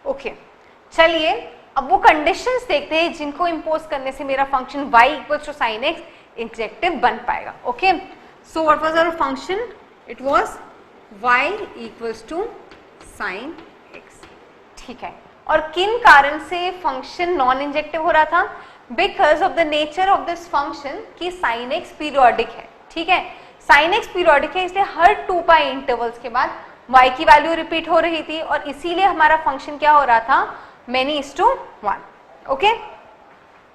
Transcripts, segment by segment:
Okay चलिए अब वो कंडीशंस देखते हैं जिनको इम्पोज करने से मेरा function y equals to sine x injective बन पाएगा. Okay so what was our function? It was y equals to sine x. ठीक है, और किन कारण से फंक्शन नॉन इंजेक्टिव हो रहा था? Because of the nature of this function कि साइन एक्स पीरियोडिक है. ठीक है, साइन एक्स पीरियोडिक है इसलिए हर 2 पाई इंटरवल्स के बाद y की वैल्यू रिपीट हो रही थी और इसीलिए हमारा फंक्शन क्या हो रहा था? Many is to 1. ओके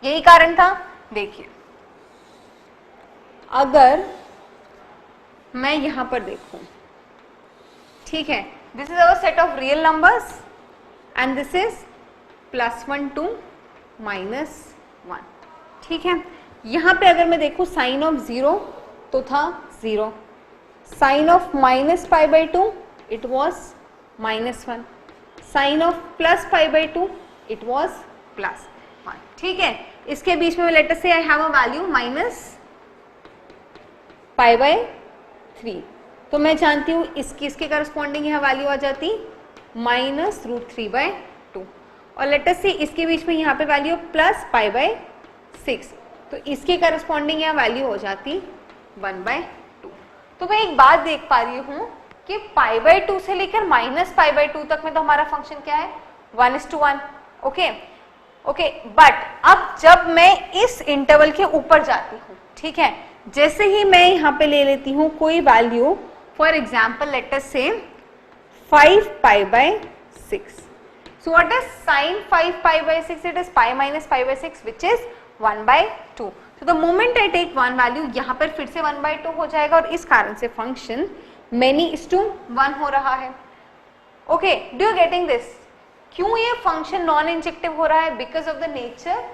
यही कारण था. देखिए अगर मैं यहां पर देखूं, ठीक है, this is our set of real numbers and this is +1 to -1. ठीक है, यहां पे अगर मैं देखूं साइन ऑफ 0 तो था 0, sine of -π/2 it was -1, sine of +π/2 it was +1. ठीक है, इसके बीच में लेट अस से आई हैव अ वैल्यू -π/3, तो मैं जानती हूँ इसके करस्पॉन्डिंग यह वैल्यू आ जाती -√3/2 और लेट अस से इसके बीच में यहाँ पे वैल्यू +π/6, तो इसके करस्पॉन्डिंग यह वैल्यू हो जाती 1/2. तो मैं एक बात देख पा रही हूँ कि π/2 से लेकर -π/2 तक में तो हमारा फंक्शन क्या है? 1:1. ओके ओके, बट अब जब मैं इस इंटरवल के ऊपर जाती हूँ, ठीक है, जैसे ही मैं यहाँ पे ले लेती हूँ कोई value, for example let us से 5π/6. So what is sin 5π/6? It is pi minus π/6 which is 1/2. So the moment I take one value, यहाँ पर फिर से 1/2 हो जाएगा और इस कारण से फंक्शन many is to 1 हो रहा है. Okay, do you getting this? क्यों ये फंक्शन नॉन इंजेक्टिव हो रहा है? Because of the nature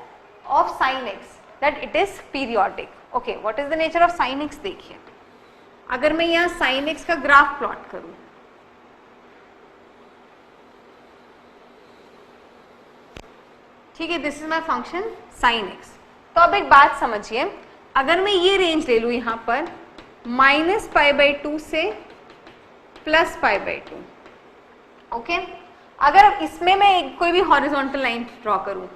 of sine x that it is periodic. Okay, what is the nature of sine x? देखिए अगर मैं यहाँ साइन एक्स का ग्राफ प्लॉट करूं, ठीक है, this is my function sine x. तो अब एक बात समझिए, अगर मैं ये रेंज ले लूं यहाँ पर -π/2 से +π/2. ओके, अगर इसमें मैं कोई भी हॉरिजॉन्टल लाइन ड्रॉ करूं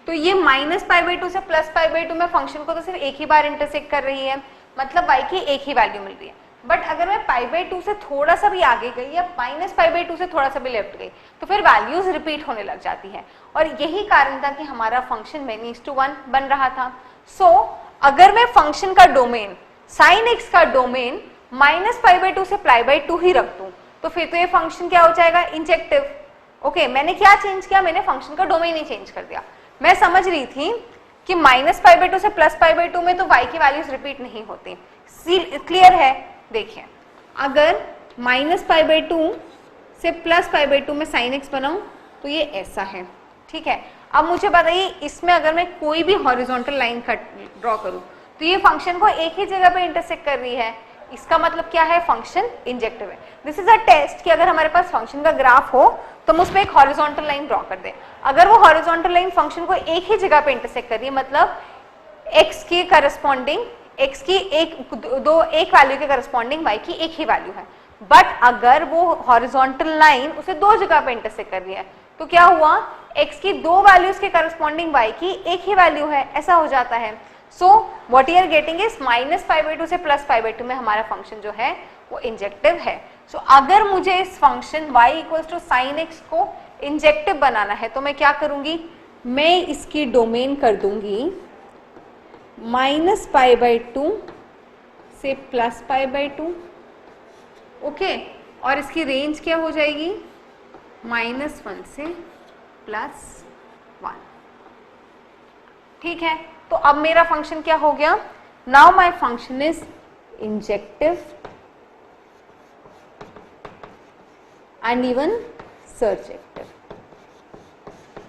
तो ये -π/2 से +π/2 में फंक्शन को तो सिर्फ एक ही बार इंटरसेक्ट कर रही है, मतलब y की एक ही वैल्यू मिल रही है. बट अगर मैं π/2 से थोड़ा सा भी आगे गई या -π/2 से थोड़ा सा भी लेफ्ट गई तो फिर वैल्यूज रिपीट होने लग जाती है और यही कारण था कि हमारा फंक्शन मेनी इज टू 1 बन रहा था. सो अगर मैं फंक्शन का डोमेन साइन एक्स का डोमेन -π/2 से π/2 ही रख दूं तो फिर तो ये फंक्शन क्या हो जाएगा? इंजेक्टिव. ओके, मैंने क्या चेंज किया? मैंने फंक्शन का डोमेन ही चेंज कर दिया. मैं समझ रही थी कि -π/2 से +π/2 में तो y की वैल्यूज रिपीट नहीं होती. क्लियर है? देखिए अगर -π/2 से +π/2 में साइन एक्स बनाऊं तो ये ऐसा है. ठीक है, अब मुझे बताइए इसमें अगर मैं कोई भी हॉरिजॉन्टल लाइन ड्रॉ करूं तो ये फंक्शन को एक ही जगह पे इंटरसेक्ट कर रही है. इसका मतलब क्या है? फंक्शन इंजेक्टिव है. दिस इज अ टेस्ट कि अगर हमारे पास फंक्शन का ग्राफ हो तो हम उस पर एक हॉरिजॉन्टल लाइन ड्रॉ कर दें. अगर वो हॉरिजॉन्टल लाइन फंक्शन को एक ही जगह पे इंटरसेक्ट कर रही है, मतलब x के करस्पॉन्डिंग x की एक वैल्यू के करस्पॉन्डिंग y की एक ही वैल्यू है. बट अगर वो हॉरिजॉन्टल लाइन उसे 2 जगह पे इंटरसेक्ट कर रही है तो क्या हुआ? x की 2 वैल्यूज के करस्पॉन्डिंग y की एक ही वैल्यू है, ऐसा हो जाता है. So what you are getting is -π/2 से +π/2 में हमारा फंक्शन जो है वो इंजेक्टिव है. सो अगर मुझे इस function y equals to sine x को इंजेक्टिव बनाना है तो मैं क्या करूंगी? मैं इसकी डोमेन कर दूंगी -π/2 से +π/2. ओके, और इसकी रेंज क्या हो जाएगी? -1 से +1. ठीक है, तो अब मेरा फंक्शन क्या हो गया? Now my function is injective and even surjective.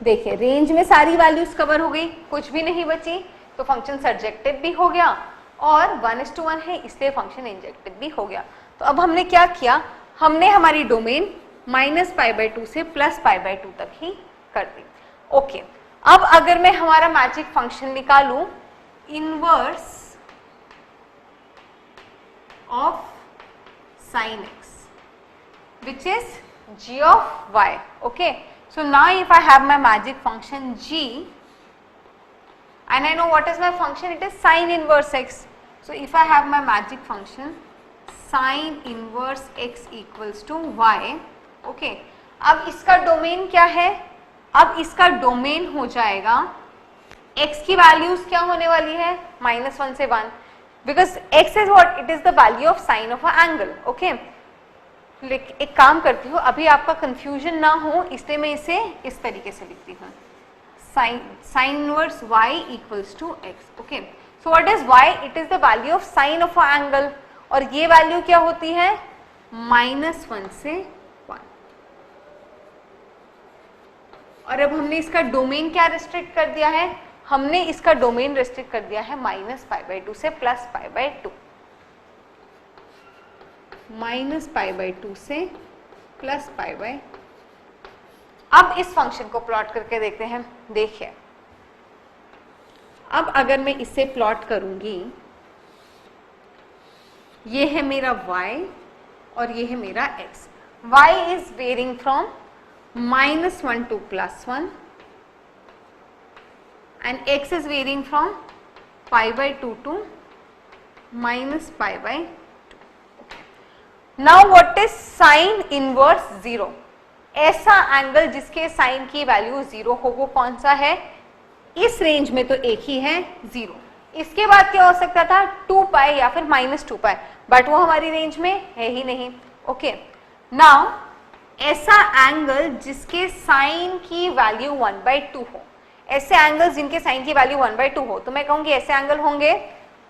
देखिए रेंज में सारी वैल्यूज कवर हो गई, कुछ भी नहीं बची, तो फंक्शन सर्जेक्टिव भी हो गया और 1:1 है इसलिए फंक्शन इंजेक्टिव भी हो गया. तो अब हमने क्या किया? हमने हमारी डोमेन -π/2 से +π/2 तक ही कर दी. ओके, अब अगर मैं हमारा मैजिक फंक्शन निकालूं inverse of sine x which is g of y. Okay, So now if I have my magic function g and I know what is my function, it is sine inverse x. So if I have my magic function sine inverse x equals to y, okay, अब इसका domain क्या है, अब इसका domain हो जाएगा x की values क्या होने वाली है -1 से 1, because x is what, it is the value of sine of a angle, okay. एक काम करती हूँ, अभी आपका कंफ्यूजन ना हो इसलिए मैं इसे इस तरीके से लिखती हूँ, sine inverse y equals to x, okay. So what is y, it is the value of sine of a angle, और ये वैल्यू क्या होती है -1 से 1। और अब हमने इसका डोमेन क्या रिस्ट्रिक्ट कर दिया है, हमने इसका डोमेन रिस्ट्रिक्ट कर दिया है -π/2 से +π/2, -π/2 से +π/2। अब इस फंक्शन को प्लॉट करके देखते हैं। देखिए अब अगर मैं इसे प्लॉट करूंगी, ये है मेरा y और ये है मेरा x। y is varying from -1 to +1 and x is varying from π/2 to -π/2. Now what is sin inverse 0? ऐसा एंगल जिसके साइन की वैल्यू 0 हो, वो कौन सा है, इस रेंज में तो एक ही है 0, इसके बाद क्या हो सकता था 2π या फिर -2π, बट वो हमारी रेंज में है ही नहीं, ओके। नाउ ऐसा एंगल जिसके साइन की वैल्यू 1/2 हो, ऐसे एंगल्स जिनके साइन की वैल्यू 1/2 हो, तो मैं कहूंगी ऐसे एंगल होंगे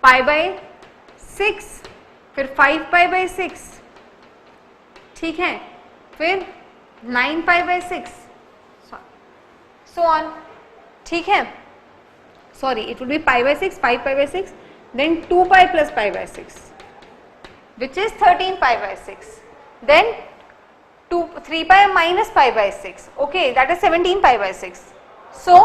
π/6, फिर 5π/6, ठीक है, फिर 9π/6, सो ऑन, ठीक है, sorry it will be π/6, 5π/6, then 2π + π/6 which is 13π/6, then 3π - π/6, okay, that is 17π/6. so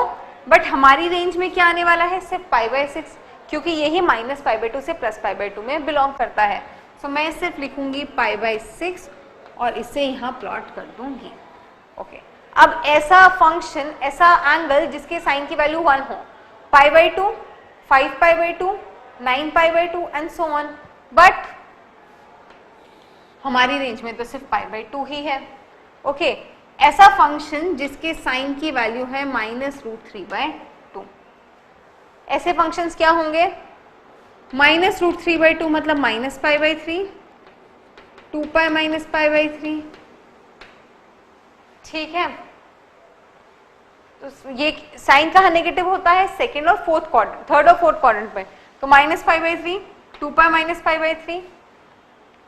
but हमारी रेंज में क्या आने वाला है, सिर्फ π/6, क्योंकि यही -π/2 से +π/2 में बिलोंग करता है। सो मैं सिर्फ लिखूंगी π/6 और इसे यहाँ प्लॉट कर दूंगी, ओके। अब ऐसा फंक्शन, ऐसा एंगल जिसके साइन की वैल्यू 1 हो, π/2, 5π/2, 9π/2 एंड सो ऑन, बट हमारी रेंज में तो सिर्फ π/2 ही है, ओके। ऐसा फंक्शन जिसके साइन की वैल्यू है -√3/2, ऐसे फंक्शंस क्या होंगे, -√3/2 मतलब -π/3, 2π - π/3, ठीक है। तो ये साइन कहाँ नेगेटिव होता है, सेकेंड और फोर्थ क्वाड्रेंट, थर्ड और फोर्थ क्वाड्रेंट में, तो -π/3, 2π - π/3,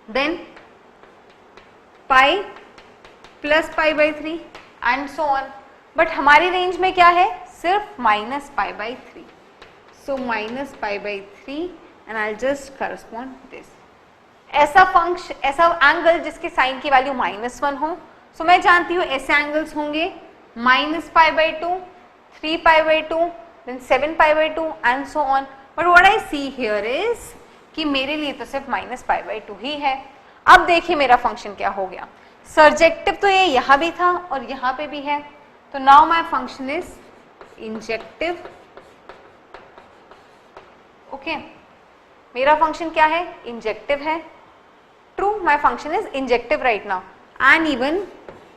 then π + π/3 and so on, but हमारी रेंज में क्या है, सिर्फ -π/3, so -π/3 and I just correspond this. ऐसा फंक्शन, ऐसा एंगल जिसके साइन की वैल्यू -1 हो, सो मैं जानती हूँ ऐसे एंगल्स होंगे -π/2, 3π/2, then 7π/2 and so on, but what I see here is कि मेरे लिए तो सिर्फ -π/2 ही है। अब देखिए मेरा फंक्शन क्या हो गया, सर्जेक्टिव तो ये यहाँ भी था और यहाँ पे भी है, तो now my function is injective, okay. मेरा फंक्शन क्या है, इंजेक्टिव है, true, my function is injective right now, and even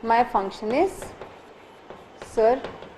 my function is surjective.